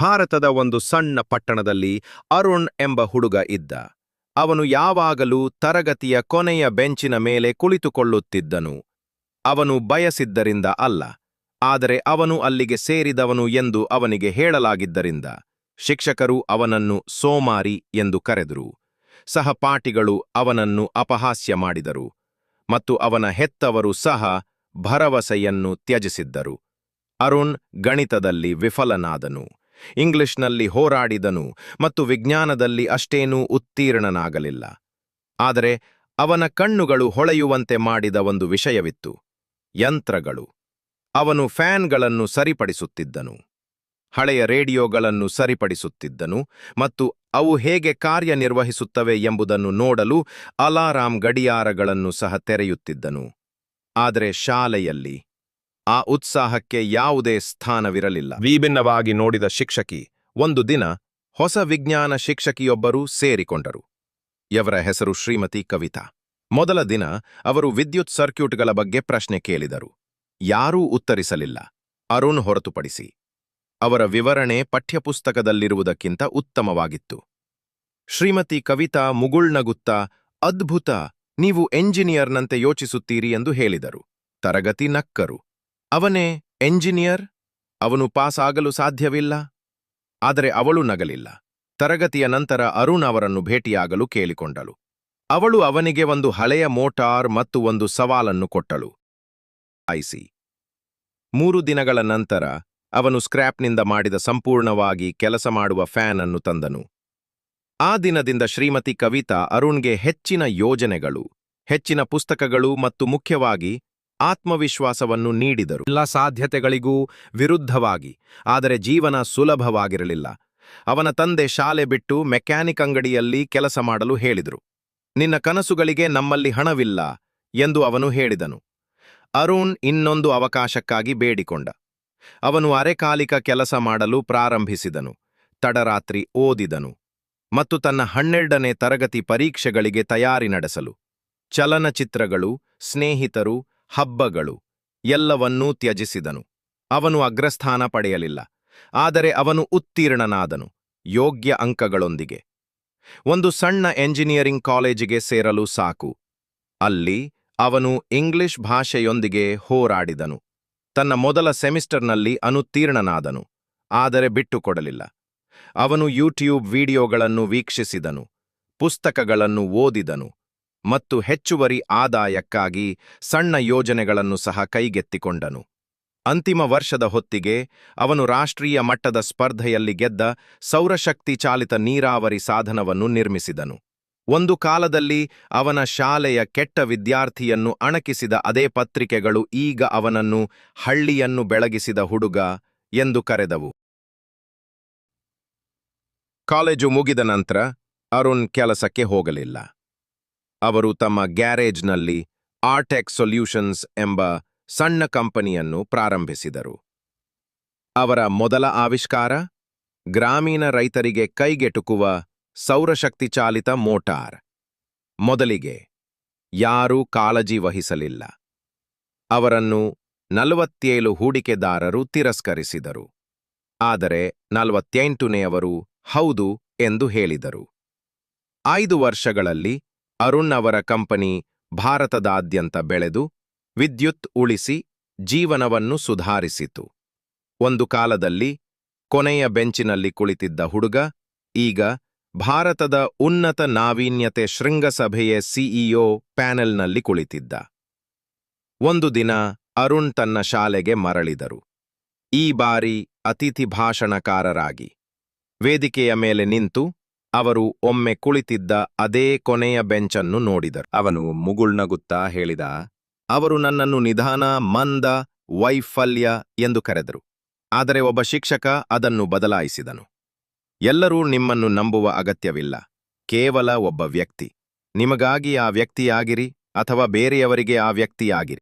ಭಾರತದ ಒಂದು ಸಣ್ಣ ಪಟ್ಟಣದಲ್ಲಿ ಅರುಣ್ ಎಂಬ ಹುಡುಗ ಇದ್ದ. ಅವನು ಯಾವಾಗಲೂ ತರಗತಿಯ ಕೊನೆಯ ಬೆಂಚಿನ ಮೇಲೆ ಕುಳಿತುಕೊಳ್ಳುತ್ತಿದ್ದನು. ಅವನು ಬಯಸಿದ್ದರಿಂದ ಅಲ್ಲ, ಆದರೆ ಅವನು ಅಲ್ಲಿಗೆ ಸೇರಿದವನು ಎಂದು ಅವನಿಗೆ ಹೇಳಲಾಗಿದ್ದರಿಂದ. ಶಿಕ್ಷಕರು ಅವನನ್ನು ಸೋಮಾರಿ ಎಂದು ಕರೆದರು. ಸಹಪಾಠಿಗಳು ಅವನನ್ನು ಅಪಹಾಸ್ಯ ಮಾಡಿದರು, ಮತ್ತು ಅವನ ಹೆತ್ತವರು ಸಹ ಭರವಸೆಯನ್ನು ತ್ಯಜಿಸಿದ್ದರು. ಅರುಣ್ ಗಣಿತದಲ್ಲಿ ವಿಫಲನಾದನು, ಇಂಗ್ಲಿಷ್ನಲ್ಲಿ ಹೋರಾಡಿದನು ಮತ್ತು ವಿಜ್ಞಾನದಲ್ಲಿ ಅಷ್ಟೇನೂ ಉತ್ತೀರ್ಣನಾಗಲಿಲ್ಲ. ಆದರೆ ಅವನ ಕಣ್ಣುಗಳು ಹೊಳೆಯುವಂತೆ ಮಾಡಿದ ಒಂದು ವಿಷಯವಿತ್ತು: ಯಂತ್ರಗಳು. ಅವನು ಫ್ಯಾನ್ಗಳನ್ನು ಸರಿಪಡಿಸುತ್ತಿದ್ದನು, ಹಳೆಯ ರೇಡಿಯೋಗಳನ್ನು ಸರಿಪಡಿಸುತ್ತಿದ್ದನು ಮತ್ತು ಅವು ಹೇಗೆ ಕಾರ್ಯನಿರ್ವಹಿಸುತ್ತವೆ ಎಂಬುದನ್ನು ನೋಡಲು ಅಲಾರಾಂ ಗಡಿಯಾರಗಳನ್ನು ಸಹ ತೆರೆಯುತ್ತಿದ್ದನು. ಆದರೆ ಶಾಲೆಯಲ್ಲಿ ಆ ಉತ್ಸಾಹಕ್ಕೆ ಯಾವುದೇ ಸ್ಥಾನವಿರಲಿಲ್ಲ. ವಿಭಿನ್ನವಾಗಿ ನೋಡಿದ ಶಿಕ್ಷಕಿ ಒಂದು ದಿನ ಹೊಸ ವಿಜ್ಞಾನ ಶಿಕ್ಷಕಿಯೊಬ್ಬರು ಸೇರಿಕೊಂಡರು. ಇವರ ಹೆಸರು ಶ್ರೀಮತಿ ಕವಿತಾ. ಮೊದಲ ದಿನ ಅವರು ವಿದ್ಯುತ್ ಸರ್ಕ್ಯೂಟ್ಗಳ ಬಗ್ಗೆ ಪ್ರಶ್ನೆ ಕೇಳಿದರು. ಯಾರೂ ಉತ್ತರಿಸಲಿಲ್ಲ, ಅರುಣ್ ಹೊರತುಪಡಿಸಿ. ಅವರ ವಿವರಣೆ ಪಠ್ಯಪುಸ್ತಕದಲ್ಲಿರುವುದಕ್ಕಿಂತ ಉತ್ತಮವಾಗಿತ್ತು. ಶ್ರೀಮತಿ ಕವಿತಾ ಮುಗುಳ್ನಗುತ್ತಾ, ಅದ್ಭುತ, ನೀವು ಎಂಜಿನಿಯರ್ನಂತೆ ಯೋಚಿಸುತ್ತೀರಿ ಎಂದು ಹೇಳಿದರು. ತರಗತಿ ನಕ್ಕರು. ಅವನೇ ಎಂಜಿನಿಯರ್? ಅವನು ಪಾಸ್ ಆಗಲು ಸಾಧ್ಯವಿಲ್ಲ. ಆದರೆ ಅವಳು ನಗಲಿಲ್ಲ. ತರಗತಿಯ ನಂತರ ಅರುಣ್ ಅವರನ್ನು ಭೇಟಿಯಾಗಲು ಕೇಳಿಕೊಂಡಳು. ಅವಳು ಅವನಿಗೆ ಒಂದು ಹಳೆಯ ಮೋಟಾರ್ ಮತ್ತು ಒಂದು ಸವಾಲನ್ನು ಕೊಟ್ಟಳು. 3 ದಿನಗಳ ನಂತರ ಅವನು ಸ್ಕ್ರ್ಯಾಪ್ನಿಂದ ಮಾಡಿದ ಸಂಪೂರ್ಣವಾಗಿ ಕೆಲಸ ಮಾಡುವ ಫ್ಯಾನ್ ಅನ್ನು ತಂದನು. ಆ ದಿನದಿಂದ ಶ್ರೀಮತಿ ಕವಿತಾ ಅರುಣ್ಗೆ ಹೆಚ್ಚಿನ ಯೋಜನೆಗಳು, ಹೆಚ್ಚಿನ ಪುಸ್ತಕಗಳು ಮತ್ತು ಮುಖ್ಯವಾಗಿ ಆತ್ಮವಿಶ್ವಾಸವನ್ನು ನೀಡಿದರು. ಎಲ್ಲ ಸಾಧ್ಯತೆಗಳಿಗೂ ವಿರುದ್ಧವಾಗಿ. ಆದರೆ ಜೀವನ ಸುಲಭವಾಗಿರಲಿಲ್ಲ. ಅವನ ತಂದೆ ಶಾಲೆ ಬಿಟ್ಟು ಮೆಕ್ಯಾನಿಕ್ ಅಂಗಡಿಯಲ್ಲಿ ಕೆಲಸ ಮಾಡಲು ಹೇಳಿದರು. ನಿನ್ನ ಕನಸುಗಳಿಗೆ ನಮ್ಮಲ್ಲಿ ಹಣವಿಲ್ಲ ಎಂದು ಅವನು ಹೇಳಿದನು. ಅರುಣ್ ಇನ್ನೊಂದು ಅವಕಾಶಕ್ಕಾಗಿ ಬೇಡಿಕೊಂಡ. ಅವನು ಅರೆಕಾಲಿಕ ಕೆಲಸ ಮಾಡಲು ಪ್ರಾರಂಭಿಸಿದನು, ತಡರಾತ್ರಿ ಓದಿದನು ಮತ್ತು ತನ್ನ 12ನೇ ತರಗತಿ ಪರೀಕ್ಷೆಗಳಿಗೆ ತಯಾರಿ ನಡೆಸಲು. ಚಲನಚಿತ್ರಗಳು, ಸ್ನೇಹಿತರು, ಹಬ್ಬಗಳು ಎಲ್ಲವನ್ನೂ ತ್ಯಜಿಸಿದನು. ಅವನು ಅಗ್ರಸ್ಥಾನ ಪಡೆಯಲಿಲ್ಲ, ಆದರೆ ಅವನು ಉತ್ತೀರ್ಣನಾದನು, ಯೋಗ್ಯ ಅಂಕಗಳೊಂದಿಗೆ. ಒಂದು ಸಣ್ಣ ಎಂಜಿನಿಯರಿಂಗ್ ಕಾಲೇಜಿಗೆ ಸೇರಲು ಸಾಕು. ಅಲ್ಲಿ ಅವನು ಇಂಗ್ಲಿಷ್ ಭಾಷೆಯೊಂದಿಗೆ ಹೋರಾಡಿದನು. ತನ್ನ ಮೊದಲ ಸೆಮಿಸ್ಟರ್ನಲ್ಲಿ ಅನುತ್ತೀರ್ಣನಾದನು, ಆದರೆ ಬಿಟ್ಟುಕೊಡಲಿಲ್ಲ. ಅವನು ಯೂಟ್ಯೂಬ್ ವಿಡಿಯೋಗಳನ್ನು ವೀಕ್ಷಿಸಿದನು, ಪುಸ್ತಕಗಳನ್ನು ಓದಿದನು ಮತ್ತು ಹೆಚ್ಚುವರಿ ಆದಾಯಕ್ಕಾಗಿ ಸಣ್ಣ ಯೋಜನೆಗಳನ್ನು ಸಹ ಕೈಗೆತ್ತಿಕೊಂಡನು. ಅಂತಿಮ ವರ್ಷದ ಹೊತ್ತಿಗೆ ಅವನು ರಾಷ್ಟ್ರೀಯ ಮಟ್ಟದ ಸ್ಪರ್ಧೆಯಲ್ಲಿ ಗೆದ್ದ ಸೌರಶಕ್ತಿ ಚಾಲಿತ ನೀರಾವರಿ ಸಾಧನವನ್ನು ನಿರ್ಮಿಸಿದನು. ಒಂದು ಕಾಲದಲ್ಲಿ ಅವನ ಶಾಲೆಯ ಕೆಟ್ಟ ವಿದ್ಯಾರ್ಥಿಯನ್ನು ಅಣಕಿಸಿದ ಅದೇ ಪತ್ರಿಕೆಗಳು ಈಗ ಅವನನ್ನು ಹಳ್ಳಿಯನ್ನು ಬೆಳಗಿಸಿದ ಹುಡುಗ ಎಂದು ಕರೆದವು. ಕಾಲೇಜು ಮುಗಿದ ನಂತರ ಅರುಣ್ ಕೆಲಸಕ್ಕೆ ಹೋಗಲಿಲ್ಲ. ಅವರು ತಮ್ಮ ಗ್ಯಾರೇಜ್ನಲ್ಲಿ ಆರ್ಟೆಕ್ ಸೊಲ್ಯೂಷನ್ಸ್ ಎಂಬ ಸಣ್ಣ ಕಂಪನಿಯನ್ನು ಪ್ರಾರಂಭಿಸಿದರು. ಅವರ ಮೊದಲ ಆವಿಷ್ಕಾರ ಗ್ರಾಮೀಣ ರೈತರಿಗೆ ಕೈಗೆಟುಕುವ ಸೌರಶಕ್ತಿ ಚಾಲಿತ ಮೋಟಾರ್. ಮೊದಲಿಗೆ ಯಾರೂ ಕಾಳಜಿ ವಹಿಸಲಿಲ್ಲ. ಅವರನ್ನು 47 ಹೂಡಿಕೆದಾರರು ತಿರಸ್ಕರಿಸಿದರು. ಆದರೆ 48ನೇಯವರು ಹೌದು ಎಂದು ಹೇಳಿದರು. 5 ವರ್ಷಗಳಲ್ಲಿ ಅರುಣ್ ಅವರ ಕಂಪನಿ ಭಾರತದಾದ್ಯಂತ ಬೆಳೆದು ವಿದ್ಯುತ್ ಉಳಿಸಿ ಜೀವನವನ್ನು ಸುಧಾರಿಸಿತು. ಒಂದು ಕಾಲದಲ್ಲಿ ಕೊನೆಯ ಬೆಂಚಿನಲ್ಲಿ ಕುಳಿತಿದ್ದ ಹುಡುಗ ಈಗ ಭಾರತದ ಉನ್ನತ ನಾವೀನ್ಯತೆ ಶೃಂಗಸಭೆಯ ಸಿಇಒ ಪ್ಯಾನೆಲ್ನಲ್ಲಿ ಕುಳಿತಿದ್ದ. ಒಂದು ದಿನ ಅರುಣ್ ತನ್ನ ಶಾಲೆಗೆ ಮರಳಿದರು, ಈ ಬಾರಿ ಅತಿಥಿ ಭಾಷಣಕಾರರಾಗಿ. ವೇದಿಕೆಯ ಮೇಲೆ ನಿಂತು ಅವರು ಒಮ್ಮೆ ಕುಳಿತಿದ್ದ ಅದೇ ಕೊನೆಯ ಬೆಂಚನ್ನು ನೋಡಿದರು. ಅವನು ಮುಗುಳ್ನಗುತ್ತಾ ಹೇಳಿದ, ಅವರು ನನ್ನನ್ನು ನಿಧಾನ, ಮಂದ, ವೈಫಲ್ಯ ಎಂದು ಕರೆದರು. ಆದರೆ ಒಬ್ಬ ಶಿಕ್ಷಕ ಅದನ್ನು ಬದಲಾಯಿಸಿದನು. ಎಲ್ಲರೂ ನಿಮ್ಮನ್ನು ನಂಬುವ ಅಗತ್ಯವಿಲ್ಲ, ಕೇವಲ ಒಬ್ಬ ವ್ಯಕ್ತಿ. ನಿಮಗಾಗಿ ಆ ವ್ಯಕ್ತಿಯಾಗಿರಿ ಅಥವಾ ಬೇರೆಯವರಿಗೆ ಆ ವ್ಯಕ್ತಿಯಾಗಿರಿ.